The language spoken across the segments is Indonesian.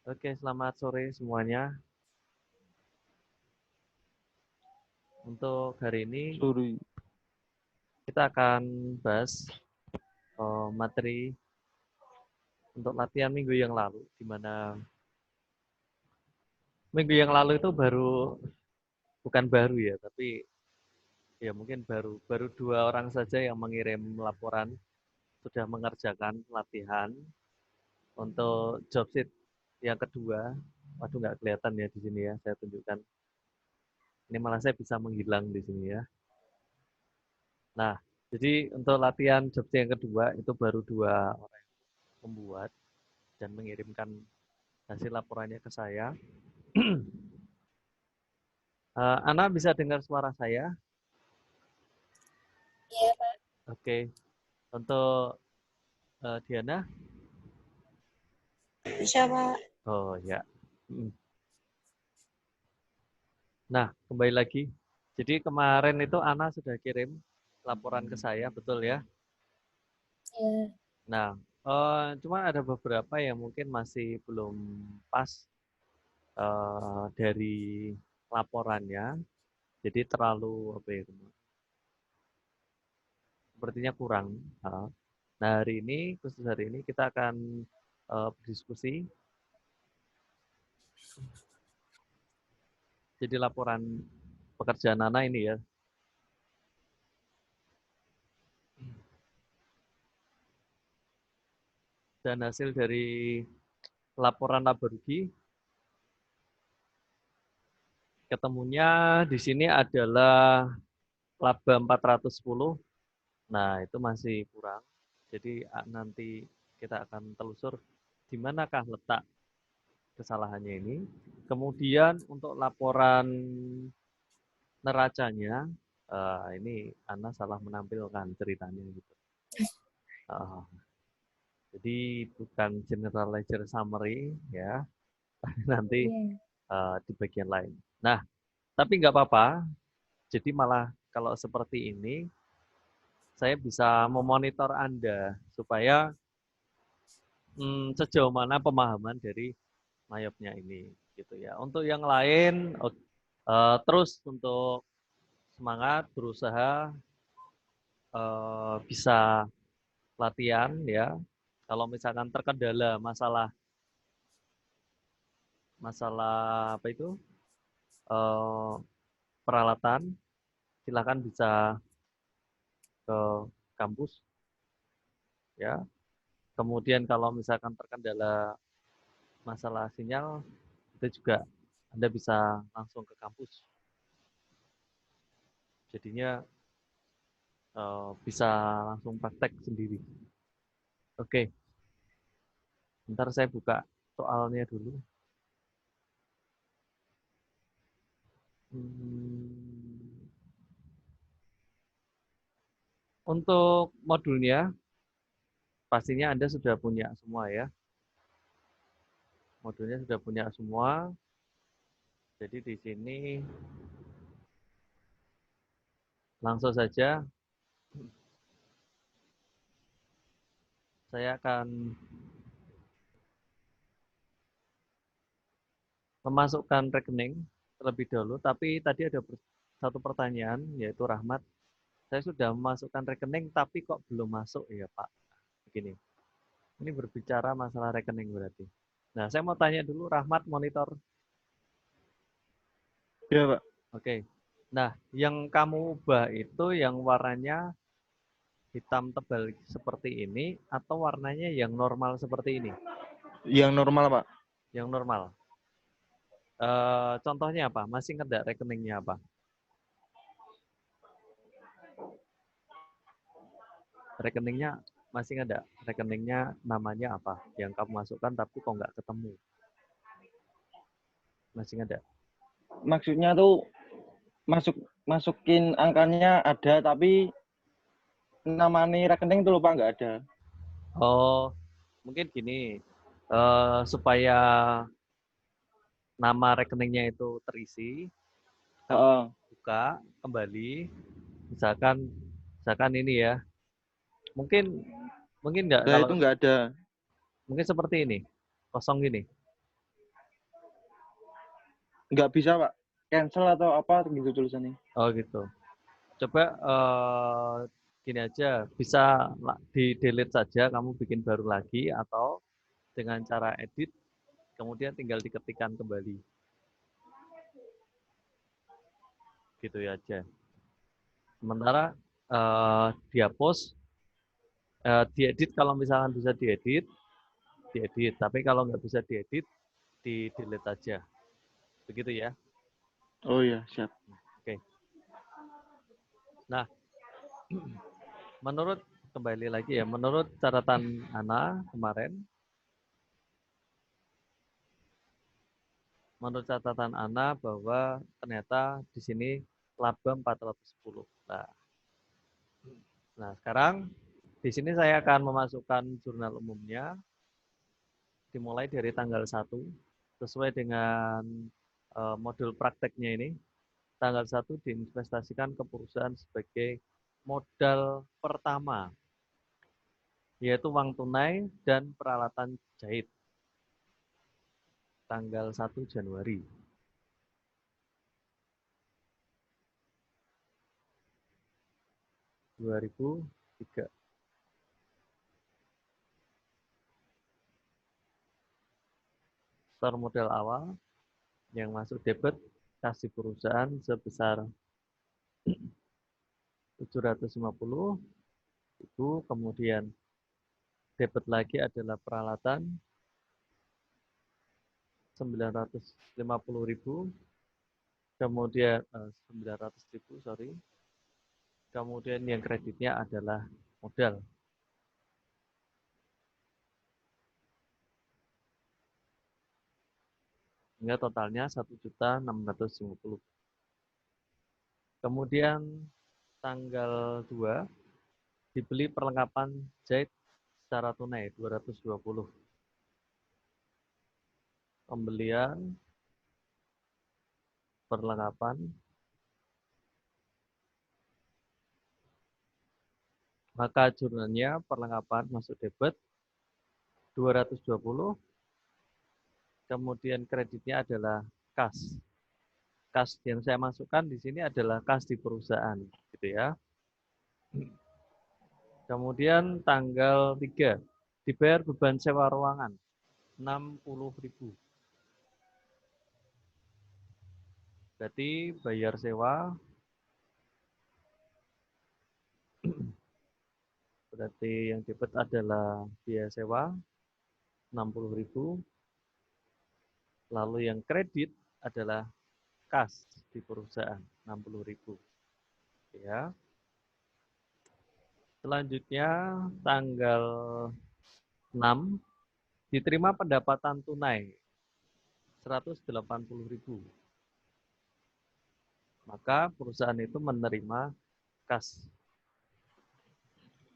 Oke, selamat sore semuanya. Untuk hari ini Sorry. kita akan bahas materi untuk latihan minggu yang lalu, di mana minggu yang lalu itu bukan baru ya, tapi ya mungkin baru 2 orang saja yang mengirim laporan sudah mengerjakan latihan untuk job sheet yang kedua. Waduh, nggak kelihatan ya di sini ya, saya tunjukkan. Ini malah saya bisa menghilang di sini ya. Nah, jadi untuk latihan job sheet yang kedua itu baru 2 orang membuat dan mengirimkan hasil laporannya ke saya. Ana bisa dengar suara saya? Iya, Pak. Oke. Untuk Diana? Bisa, Pak. Oh ya. Nah, kembali lagi. Jadi kemarin itu Ana sudah kirim laporan ke saya, betul ya? Iya. Nah, cuma ada beberapa yang mungkin masih belum pas dari laporannya. Jadi terlalu apa ya? Sepertinya kurang. Nah, hari ini, khusus hari ini kita akan berdiskusi. Jadi laporan pekerjaan Nana ini ya. Dan hasil dari laporan laba rugi ketemunya di sini adalah laba 410. Nah, itu masih kurang. Jadi nanti kita akan telusur di manakah letak kesalahannya ini. Kemudian untuk laporan neracanya, ini Ana salah menampilkan ceritanya gitu. Jadi bukan general ledger summary ya, nanti di bagian lain. Nah, tapi nggak apa-apa. Jadi malah kalau seperti ini, saya bisa memonitor Anda supaya sejauh mana pemahaman dari mayopnya ini, gitu ya. Untuk yang lain, terus untuk semangat, berusaha bisa latihan ya. Kalau misalkan terkendala masalah apa itu peralatan, silakan bisa ke kampus ya. Kemudian kalau misalkan terkendala masalah sinyal, itu juga Anda bisa langsung ke kampus. Jadinya bisa langsung praktek sendiri. Oke, ntar saya buka soalnya dulu. Untuk modulnya, pastinya Anda sudah punya semua ya. Modulnya sudah punya semua. Jadi di sini langsung saja saya akan memasukkan rekening terlebih dahulu. Tapi tadi ada satu pertanyaan, yaitu Rahmat. Saya sudah memasukkan rekening, tapi kok belum masuk ya Pak? Begini, ini berbicara masalah rekening berarti. Nah, saya mau tanya dulu, Rahmat monitor. Ya, Pak. Oke. Nah, yang kamu ubah itu yang warnanya hitam tebal seperti ini atau warnanya yang normal seperti ini? Yang normal, Pak. Yang normal. Contohnya apa? Masih nggak rekeningnya apa? Rekeningnya masih nggak? Rekeningnya namanya apa? Yang kamu masukkan tapi kok nggak ketemu? Masih nggak? Maksudnya tuh masukin angkanya ada, tapi namanya rekening tuh lupa nggak ada. Oh, mungkin gini, supaya nama rekeningnya itu terisi, kamu buka kembali, misalkan ini ya, mungkin nggak Nah, kalau itu nggak ada. mungkin seperti ini, kosong gini. Nggak bisa, Pak. Cancel atau apa gitu tulisannya. Oh gitu. Coba gini aja, bisa di-delete saja, kamu bikin baru lagi, atau dengan cara edit, kemudian tinggal diketikkan kembali. Gitu ya aja. Sementara dihapus, diedit kalau misalkan bisa diedit. Tapi kalau nggak bisa diedit, di-delete aja. Begitu ya. Oh iya, siap. Oke. Nah, kembali lagi ya, menurut catatan Ana kemarin, menurut catatan Ana bahwa ternyata di sini laba 410. Nah, sekarang di sini saya akan memasukkan jurnal umumnya dimulai dari tanggal 1 sesuai dengan modul prakteknya ini. Tanggal 1 diinvestasikan ke perusahaan sebagai modal pertama, yaitu uang tunai dan peralatan jahit. Tanggal 1 Januari. Dua ribu tiga. Store modal awal yang masuk debit kasih perusahaan sebesar 750.000, kemudian debit lagi adalah peralatan 950.000, kemudian 900.000, sorry. Kemudian yang kreditnya adalah modal. Sehingga totalnya 1.650.000. Kemudian tanggal 2 dibeli perlengkapan jahit secara tunai 220. Pembelian perlengkapan, maka jurnalnya perlengkapan masuk debit 220, kemudian kreditnya adalah kas. Kas yang saya masukkan di sini adalah kas di perusahaan, gitu ya. Kemudian tanggal 3 dibayar beban sewa ruangan 60.000. Berarti bayar sewa berarti yang debit adalah biaya sewa 60.000. Lalu yang kredit adalah kas di perusahaan 60.000. Ya. Selanjutnya tanggal 6 diterima pendapatan tunai 180.000. Maka perusahaan itu menerima kas.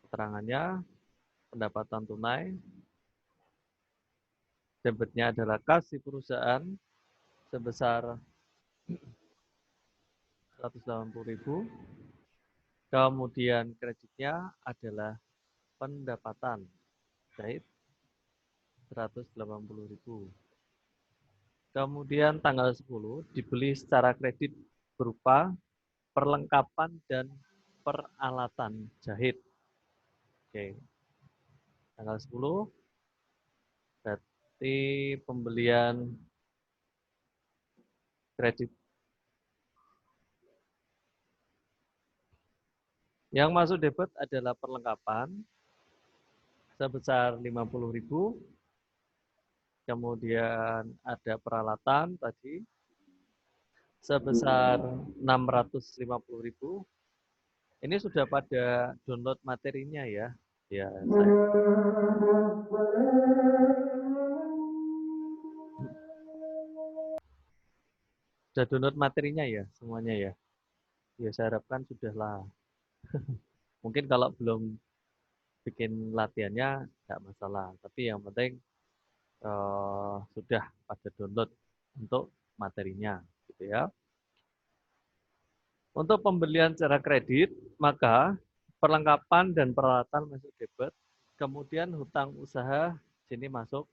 Keterangannya pendapatan tunai, debitnya adalah kas di perusahaan sebesar 180.000. Kemudian kreditnya adalah pendapatan jahit 180.000. Kemudian tanggal 10 dibeli secara kredit berupa perlengkapan dan peralatan jahit. Oke. Tanggal 10 berarti pembelian kredit. Yang masuk debit adalah perlengkapan sebesar 50.000. Kemudian ada peralatan tadi sebesar 650.000. Ini sudah pada download materinya ya. Ya, saya. Sudah download materinya ya semuanya ya. Ya saya harapkan sudahlah. Mungkin kalau belum bikin latihannya nggak masalah. Tapi yang penting sudah pada download untuk materinya, gitu ya. Untuk pembelian secara kredit, maka perlengkapan dan peralatan masuk debit, kemudian hutang usaha sini masuk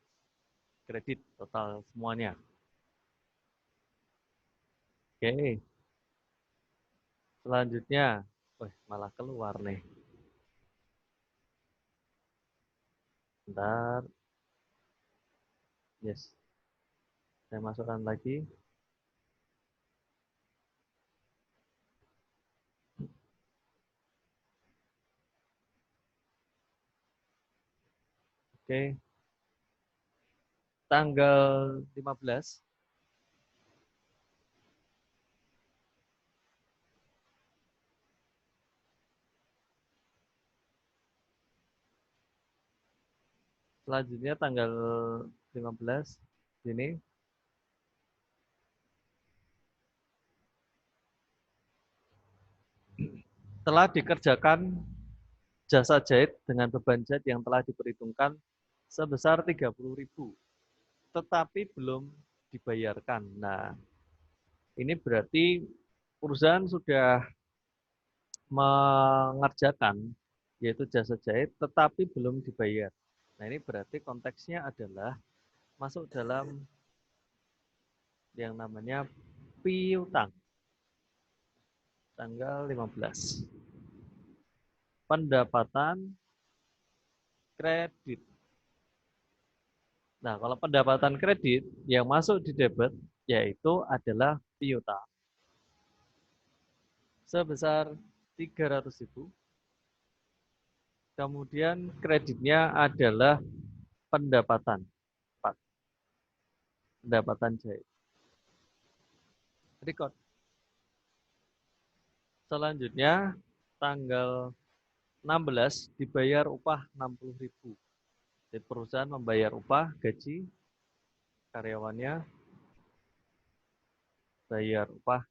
kredit total semuanya. Oke. Selanjutnya, malah keluar nih. Bentar. Yes. Saya masukkan lagi. Oke. Tanggal 15. Selanjutnya tanggal 15 sini. Telah dikerjakan jasa jahit dengan beban jahit yang telah diperhitungkan sebesar 30.000, tetapi belum dibayarkan. Nah, ini berarti perusahaan sudah mengerjakan yaitu jasa jahit tetapi belum dibayar. Nah, ini berarti konteksnya adalah masuk dalam yang namanya piutang. Tanggal 15. Pendapatan kredit. Nah, kalau pendapatan kredit yang masuk di debit yaitu adalah piutang sebesar 300.000. Kemudian kreditnya adalah pendapatan. Pendapatan jahit. Record. Selanjutnya tanggal 16 dibayar upah 60.000. Jadi perusahaan membayar upah gaji karyawannya, bayar upah.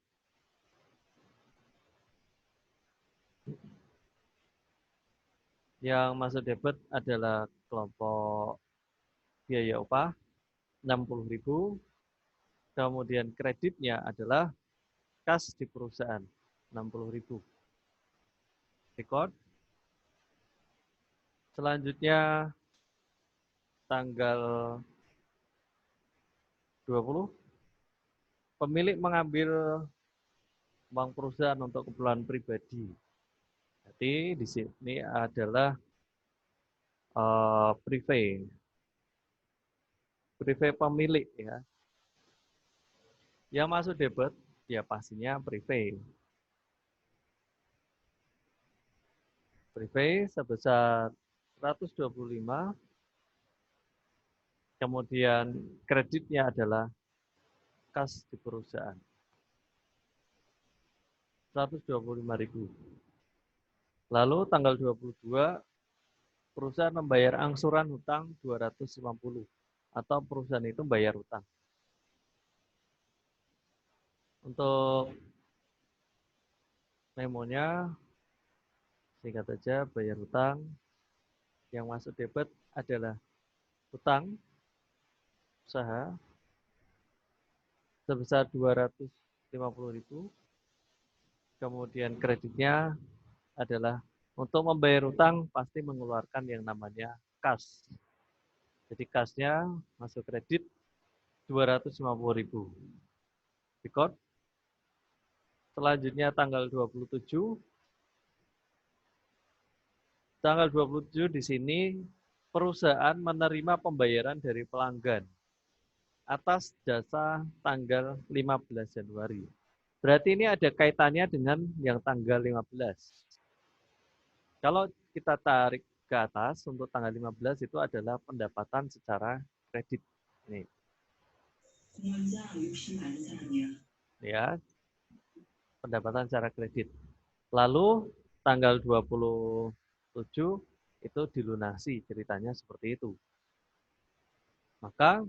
Yang masuk debit adalah kelompok biaya upah 60.000. Kemudian kreditnya adalah kas di perusahaan 60.000. Record. Selanjutnya tanggal 20 pemilik mengambil uang perusahaan untuk keperluan pribadi. Jadi di sini adalah privé pemilik ya. Yang masuk debit ya pastinya privé. Privé sebesar 125. Kemudian kreditnya adalah kas di perusahaan. 125.000. Lalu tanggal 22 perusahaan membayar angsuran hutang 250 atau perusahaan itu bayar hutang. Untuk memonya singkat saja bayar hutang. Yang masuk debit adalah hutang usaha sebesar 250.000. Kemudian kreditnya adalah untuk membayar hutang pasti mengeluarkan yang namanya kas. Jadi kasnya masuk kredit 250.000. Record. Selanjutnya tanggal 27. Tanggal 27 di sini perusahaan menerima pembayaran dari pelanggan atas jasa tanggal 15 Januari. Berarti ini ada kaitannya dengan yang tanggal 15. Kalau kita tarik ke atas untuk tanggal 15 itu adalah pendapatan secara kredit. Nih. Ya, pendapatan secara kredit. Lalu tanggal 27 itu dilunasi, ceritanya seperti itu. Maka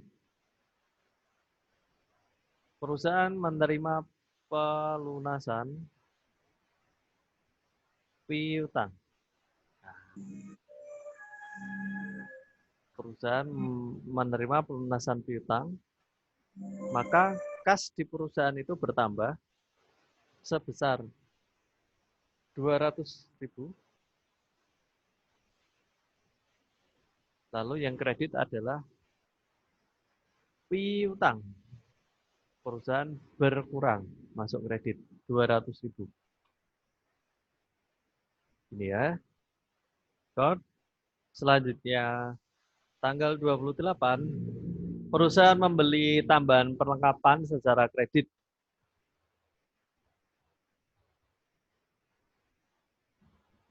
perusahaan menerima pelunasan piutang. Perusahaan menerima pelunasan piutang, maka kas di perusahaan itu bertambah sebesar 200.000. Lalu yang kredit adalah piutang. perusahaan berkurang masuk kredit 200.000. Ini ya. Selanjutnya tanggal 28 perusahaan membeli tambahan perlengkapan secara kredit.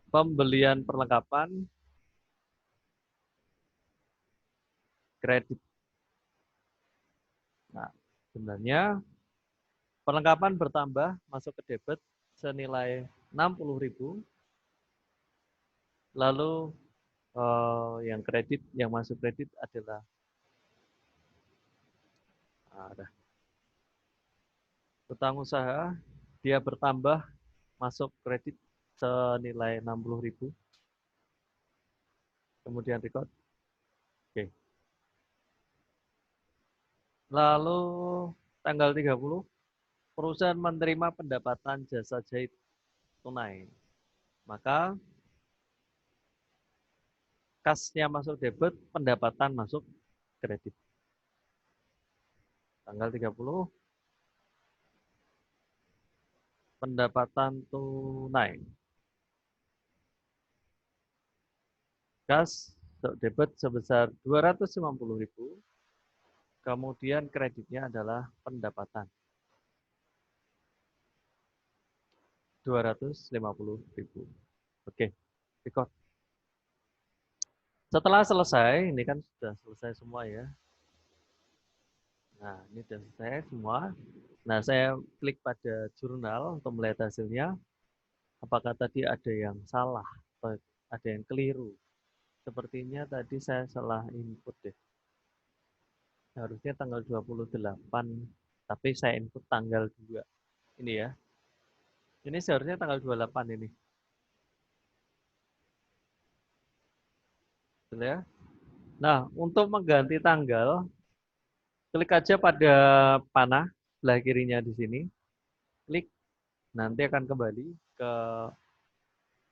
Pembelian perlengkapan kredit. Nah, sebenarnya perlengkapan bertambah masuk ke debit senilai 60.000. Lalu yang kredit, yang masuk kredit adalah utang usaha, dia bertambah masuk kredit senilai 60.000. Kemudian record. Oke. Lalu tanggal 30 perusahaan menerima pendapatan jasa jahit tunai. Maka kasnya masuk debit, pendapatan masuk kredit. Tanggal 30 pendapatan tunai. Kas debit sebesar 250.000. Kemudian kreditnya adalah pendapatan 250.000. Oke, record. Setelah selesai, ini kan sudah selesai semua ya. Nah, ini sudah selesai semua. Nah, saya klik pada jurnal untuk melihat hasilnya. Apakah tadi ada yang salah atau ada yang keliru? Sepertinya tadi saya salah input deh. Harusnya tanggal 28, tapi saya input tanggal 2. Ini ya. Ini seharusnya tanggal 28 ini. Betul ya? Nah, untuk mengganti tanggal, klik aja pada panah sebelah kirinya di sini. Klik, nanti akan kembali ke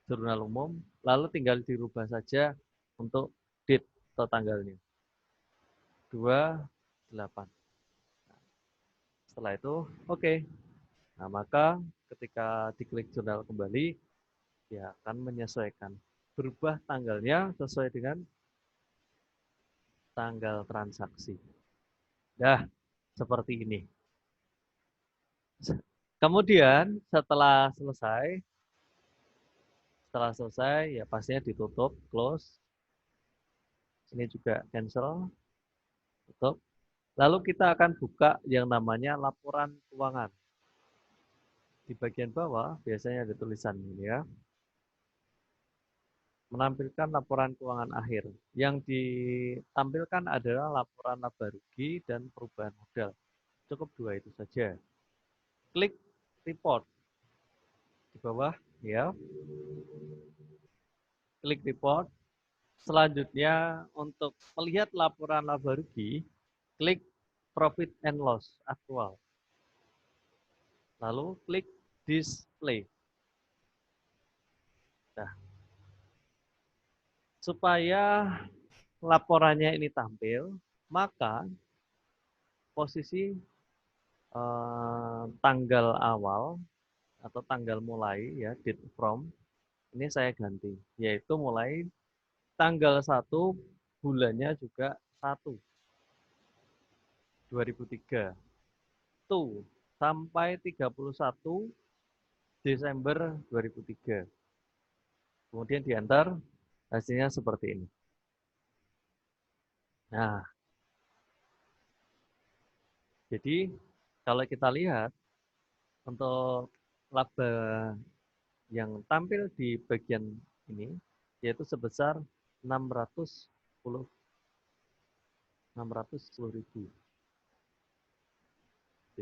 jurnal umum, lalu tinggal dirubah saja untuk date atau tanggalnya. 28. Setelah itu, oke. Nah, maka ketika diklik jurnal kembali, dia akan menyesuaikan. Berubah tanggalnya sesuai dengan tanggal transaksi. Nah, seperti ini. Kemudian setelah selesai ya pastinya ditutup, close. Ini juga cancel, tutup. Lalu kita akan buka yang namanya laporan keuangan. Di bagian bawah biasanya ada tulisan ini ya. Menampilkan laporan keuangan akhir. Yang ditampilkan adalah laporan laba rugi dan perubahan modal. Cukup 2 itu saja. Klik report di bawah ya. Klik report. Selanjutnya untuk melihat laporan laba rugi, klik profit and loss aktual. Lalu klik display. Nah, supaya laporannya ini tampil, maka posisi tanggal awal atau tanggal mulai ya, date from, ini saya ganti, yaitu mulai tanggal 1 bulannya juga 1 2003 tuh sampai 31 Desember 2003. Kemudian diantar hasilnya seperti ini. Nah, jadi kalau kita lihat untuk laba yang tampil di bagian ini yaitu sebesar 610.000.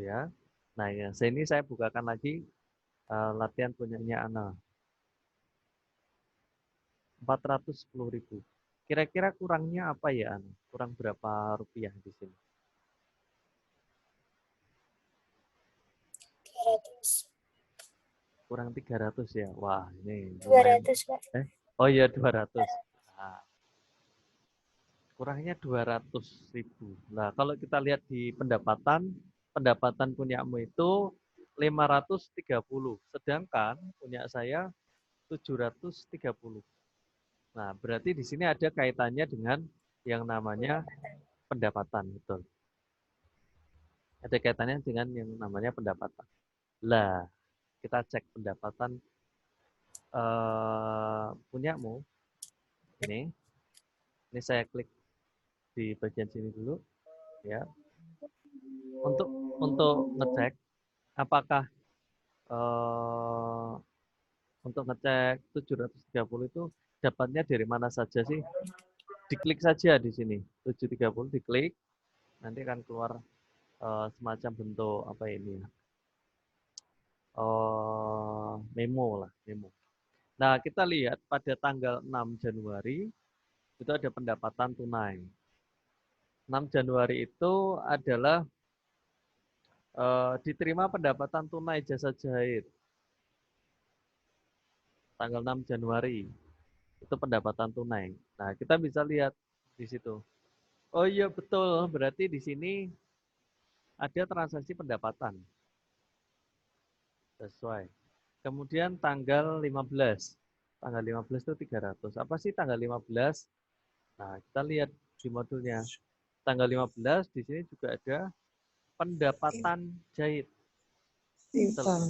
Ya. Nah, ya, sini saya bukakan lagi latihan punyanya Ana. 410.000. Kira-kira kurangnya apa ya, Ana? Kurang berapa rupiah di sini? 300. Kurang 300 ya. Wah, ini 200, Pak. Oh iya 200. Nah, kurangnya 200.000. Nah, kalau kita lihat di pendapatan pendapatan punyamu itu 530, sedangkan punya saya 730. Nah, berarti di sini ada kaitannya dengan yang namanya pendapatan, betul. Ada kaitannya dengan yang namanya pendapatan. Lah, kita cek pendapatan punyamu. Ini saya klik di bagian sini dulu, ya. Untuk ngecek apakah untuk ngecek 730 itu dapatnya dari mana saja sih? Diklik saja di sini. 730 diklik, nanti akan keluar semacam bentuk apa ini ya? Memo lah, memo. Nah, kita lihat pada tanggal 6 Januari itu ada pendapatan tunai. 6 Januari itu adalah diterima pendapatan tunai jasa jahit. Tanggal 6 Januari itu pendapatan tunai. Nah, kita bisa lihat di situ. Oh iya betul, berarti di sini ada transaksi pendapatan. Sesuai. Kemudian tanggal 15. Tanggal 15 itu 300. Apa sih tanggal 15? Nah, kita lihat di modulnya. Tanggal 15 di sini juga ada pendapatan jahit. Piutang.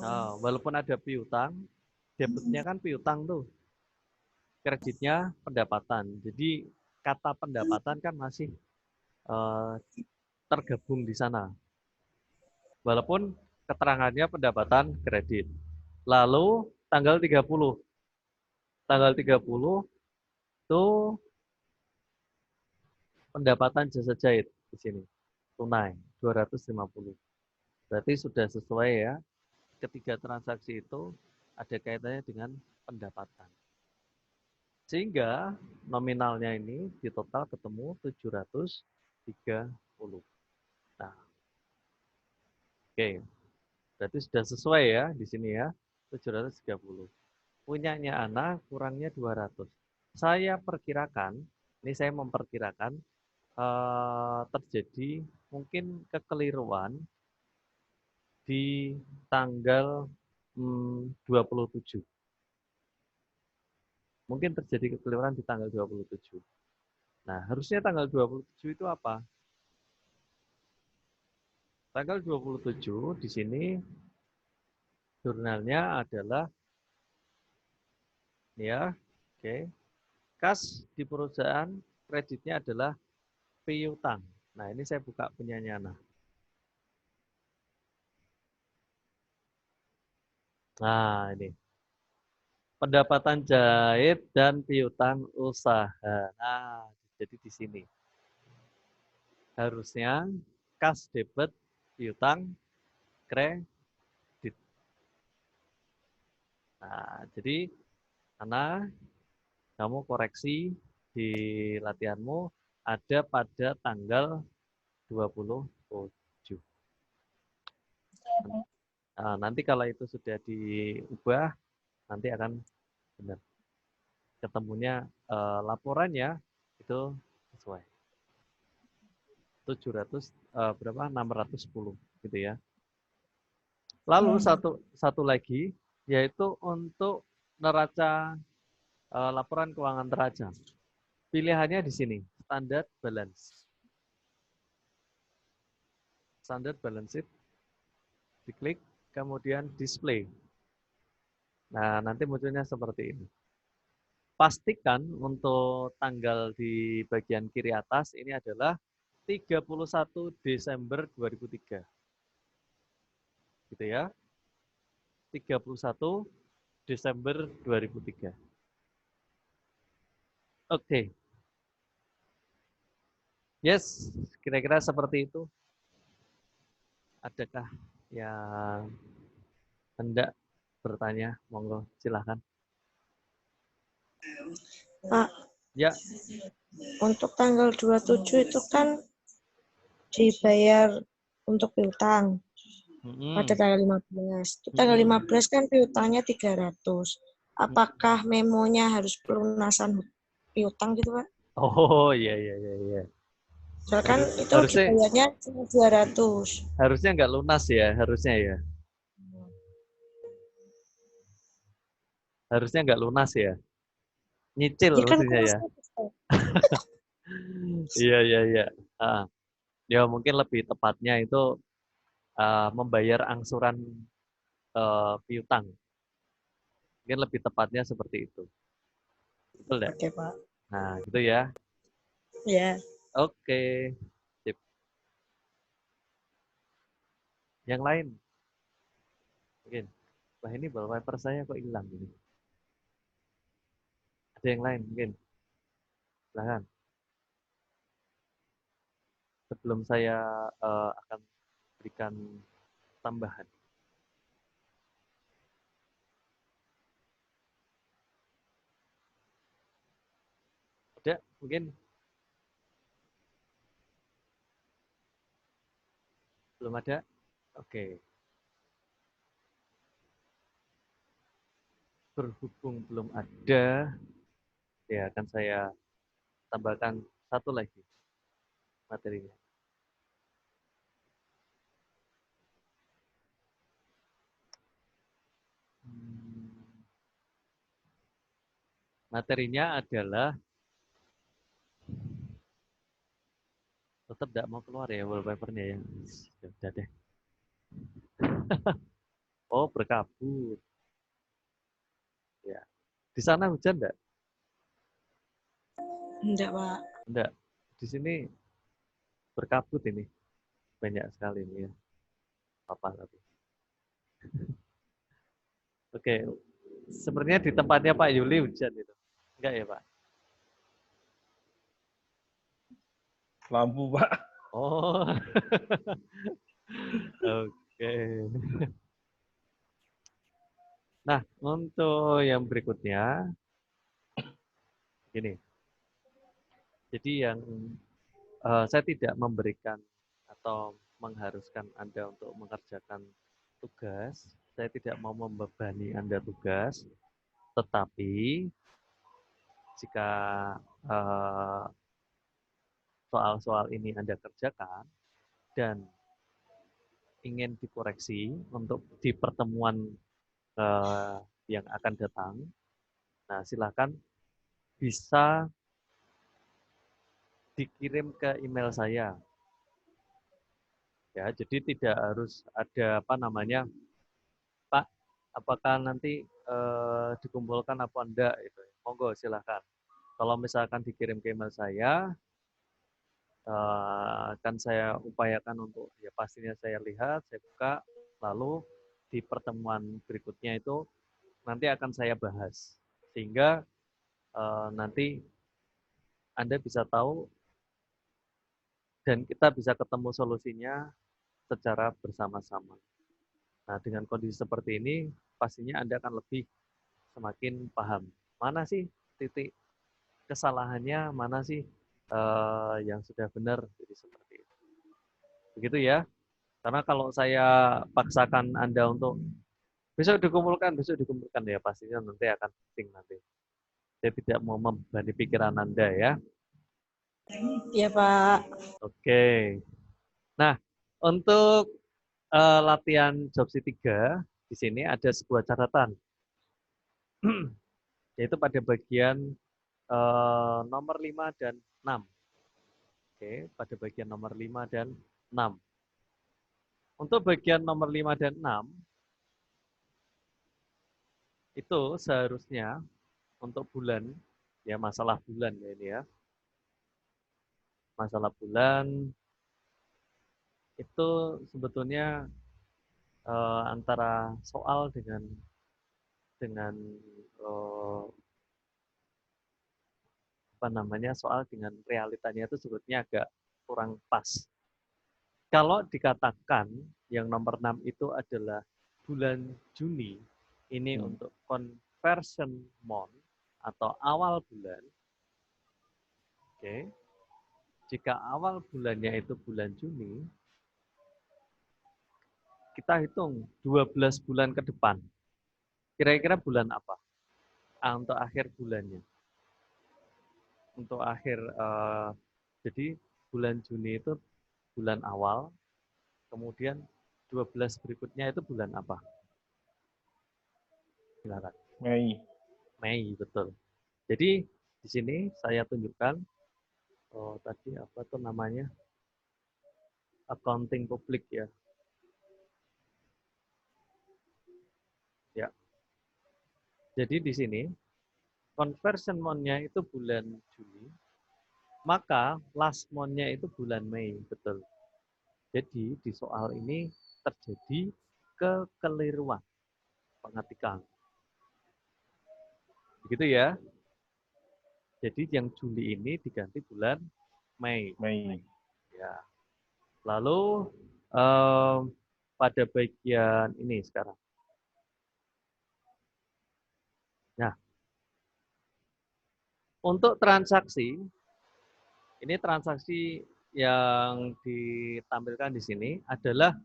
Nah, walaupun ada piutang, debitnya kan piutang tuh. Kreditnya pendapatan. Jadi kata pendapatan kan masih tergabung di sana. Walaupun keterangannya pendapatan kredit. Lalu tanggal 30. Tanggal 30 itu pendapatan jasa jahit di sini. Tunai 250. Berarti sudah sesuai ya. Ketiga transaksi itu ada kaitannya dengan pendapatan. Sehingga nominalnya ini di total ketemu 730. Nah, oke. Berarti sudah sesuai ya di sini ya. 730. Punyanya Ana kurangnya 200. Saya perkirakan, ini saya memperkirakan terjadi mungkin kekeliruan di tanggal 27. Mungkin terjadi kekeliruan di tanggal 27. Nah, harusnya tanggal 27 itu apa? Tanggal 27 di sini jurnalnya adalah ya, oke. Kas di perusahaan kreditnya adalah piutang. Nah, ini saya buka punyanya Ana. Nah, ini. Pendapatan jahit dan piutang usaha. Nah, jadi di sini. Harusnya kas debit, piutang, kredit. Nah, jadi Ana, kamu koreksi di latihanmu ada pada tanggal 27. Nah, nanti kalau itu sudah diubah, nanti akan benar. Ketemunya laporannya itu sesuai. 700 berapa? 610 gitu ya. Lalu satu lagi yaitu untuk neraca laporan keuangan neraca. Pilihannya di sini, standard balance. Standard balance sheet. Diklik, kemudian display. Nah, nanti munculnya seperti ini. Pastikan untuk tanggal di bagian kiri atas ini adalah 31 Desember 2003. Gitu ya. 31 Desember 2003. Oke. Yes, kira-kira seperti itu. Adakah yang hendak bertanya? Monggo, silahkan. Pak, Ya. untuk tanggal 27 itu kan dibayar untuk piutang pada tanggal 15. Itu tanggal 15 kan piutangnya 300. Apakah memonya harus pelunasan piutang gitu, Pak? Oh, iya. Misalkan itu harusnya dibayarnya cuma 200. harusnya nggak lunas ya, harusnya ya. Harusnya nggak lunas ya. Nyicil Ya kan maksudnya ya. kumasnya besar. Iya, iya, iya. Ah, ya mungkin lebih tepatnya itu membayar angsuran piutang. Mungkin lebih tepatnya seperti itu. Betul nggak? Oke, Pak. Nah, gitu ya. Ya. Oke. Sip. Yang lain mungkin. Wah, ini wallpaper saya kok hilang ini. Ada yang lain mungkin. Silahkan. Sebelum saya akan berikan tambahan. Ada mungkin? Belum ada? Oke. Berhubung belum ada, ya akan saya tambahkan satu lagi materinya. Materinya adalah, tetap tidak mau keluar ya wallpapernya ya. Ya udah deh. Oh, berkabut. Ya. Di sana hujan enggak? Enggak, Pak. Enggak. Di sini berkabut ini. Banyak sekali ini ya. Apa tapi. Oke. Sebenarnya di tempatnya Pak Yuli hujan itu. Enggak ya, Pak? Lampu, Pak. Oh. Oke. Nah, untuk yang berikutnya, gini. Jadi yang saya tidak memberikan atau mengharuskan Anda untuk mengerjakan tugas. Saya tidak mau membebani Anda tugas, tetapi jika soal-soal ini Anda kerjakan dan ingin dikoreksi untuk di pertemuan yang akan datang, nah silakan bisa dikirim ke email saya. Ya, jadi tidak harus ada apa namanya, Pak, apakah nanti dikumpulkan apa enggak itu. Monggo silakan. Kalau misalkan dikirim ke email saya, akan saya upayakan untuk ya pastinya saya lihat, saya buka, lalu di pertemuan berikutnya itu nanti akan saya bahas sehingga nanti Anda bisa tahu dan kita bisa ketemu solusinya secara bersama-sama. Nah, dengan kondisi seperti ini, pastinya Anda akan lebih semakin paham. Mana sih titik kesalahannya, mana sih yang sudah benar, jadi seperti itu. Begitu ya. Karena kalau saya paksakan Anda untuk besok dikumpulkan ya, pastinya nanti akan pusing nanti. Saya tidak mau membebani pikiran Anda ya. Iya, Pak. Oke. Nah, untuk latihan Jobsi 3, di sini ada sebuah catatan. Yaitu pada bagian nomor 5 dan 6. Oke, pada bagian nomor 5 dan 6. Untuk bagian nomor 5 dan 6, itu seharusnya untuk bulan, ya masalah bulan ya ini ya. Masalah bulan itu sebetulnya antara soal dengan apa namanya soal dengan realitanya itu sebetulnya agak kurang pas. Kalau dikatakan yang nomor 6 itu adalah bulan Juni, ini untuk conversion month atau awal bulan. Oke. Jika awal bulannya itu bulan Juni, kita hitung 12 bulan ke depan. Kira-kira bulan apa? Untuk akhir bulannya. Untuk akhir jadi bulan Juni itu bulan awal, kemudian 12 berikutnya itu bulan apa? Silakan. Mei. Mei, betul. Jadi di sini saya tunjukkan, oh tadi apa tuh namanya? Accounting publik ya. Ya. Jadi di sini conversion month-nya itu bulan Juni, maka last month-nya itu bulan Mei, betul. Jadi di soal ini terjadi kekeliruan pengetikan. Begitu ya. Jadi yang Juli ini diganti bulan Mei. Mei. Ya. Lalu pada bagian ini sekarang. Nah, untuk transaksi, ini transaksi yang ditampilkan di sini adalah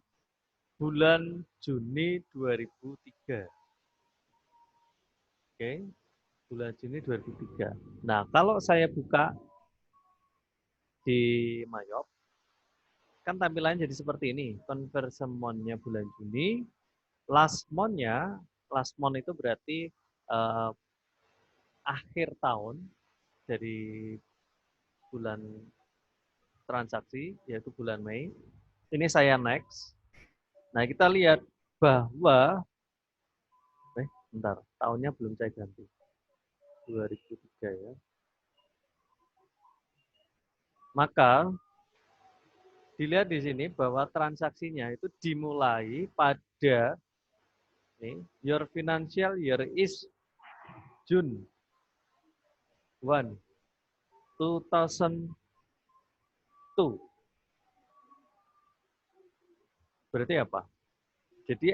bulan Juni 2003. Oke, bulan Juni 2003. Nah, kalau saya buka di Mayop, kan tampilannya jadi seperti ini. Conversion month-nya bulan Juni, last month itu berarti akhir tahun dari bulan transaksi, yaitu bulan Mei. Ini saya next. Nah, kita lihat bahwa, bentar, tahunnya belum saya ganti. 2003 ya. Maka, dilihat di sini bahwa transaksinya itu dimulai pada, nih, your financial year is June 1, 2002. Berarti apa? Jadi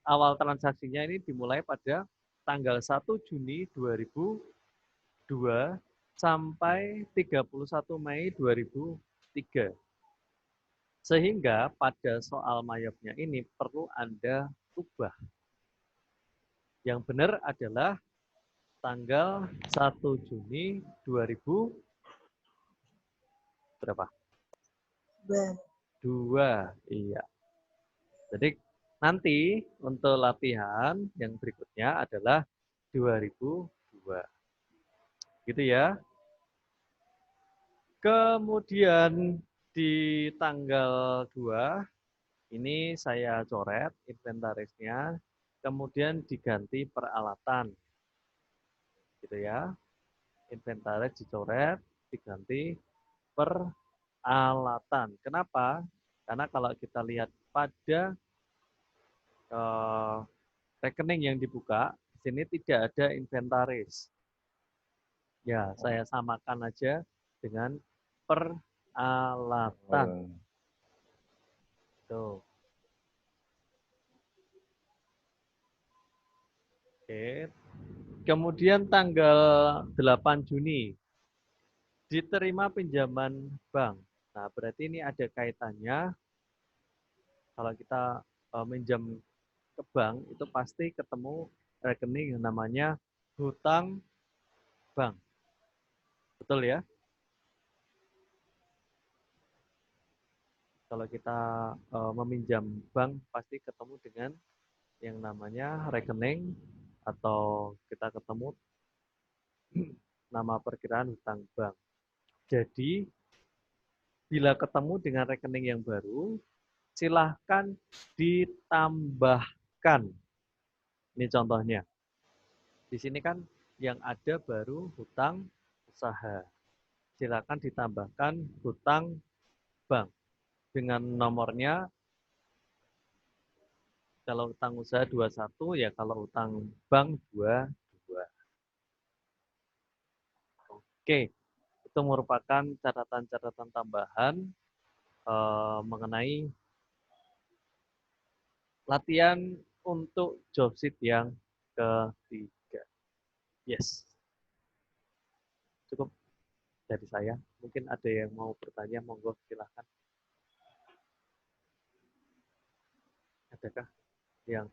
awal transaksinya ini dimulai pada tanggal 1 Juni 2002 sampai 31 Mei 2003. Sehingga pada soal mayopnya ini perlu Anda ubah. Yang benar adalah tanggal 1 Juni 2000 berapa? 2. Iya. Jadi nanti untuk latihan yang berikutnya adalah 2002. Gitu ya. Kemudian di tanggal 2 ini saya coret inventarisnya, kemudian diganti peralatan. Gitu ya. Inventaris dicoret, diganti peralatan. Kenapa? Karena kalau kita lihat pada rekening yang dibuka, di sini tidak ada inventaris. Ya, saya samakan aja dengan peralatan. Tuh. Oke. Kemudian tanggal 8 Juni diterima pinjaman bank. Nah, berarti ini ada kaitannya. Kalau kita minjam ke bank, itu pasti ketemu rekening yang namanya hutang bank. Betul ya? Kalau kita meminjam bank, pasti ketemu dengan yang namanya rekening atau kita ketemu nama perkiraan hutang bank. Jadi, bila ketemu dengan rekening yang baru, silahkan ditambahkan. Ini contohnya. Di sini kan yang ada baru hutang usaha. Silahkan ditambahkan hutang bank. Dengan nomornya, kalau hutang usaha 21, ya kalau hutang bank 22. Oke, itu merupakan catatan-catatan tambahan mengenai latihan untuk job sheet yang ketiga. Yes. Cukup dari saya. Mungkin ada yang mau bertanya, monggo silahkan. Adakah yang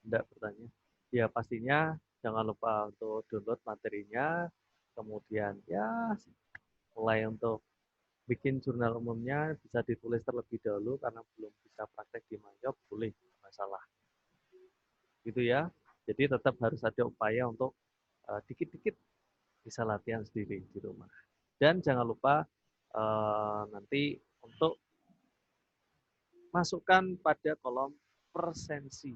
tidak bertanya? Ya pastinya jangan lupa untuk download materinya, kemudian ya mulai untuk bikin jurnal umumnya bisa ditulis terlebih dahulu karena belum bisa praktek di Mayop, boleh, nggak masalah. Gitu ya. Jadi tetap harus ada upaya untuk dikit-dikit bisa latihan sendiri di rumah. Dan jangan lupa nanti untuk masukkan pada kolom persensi.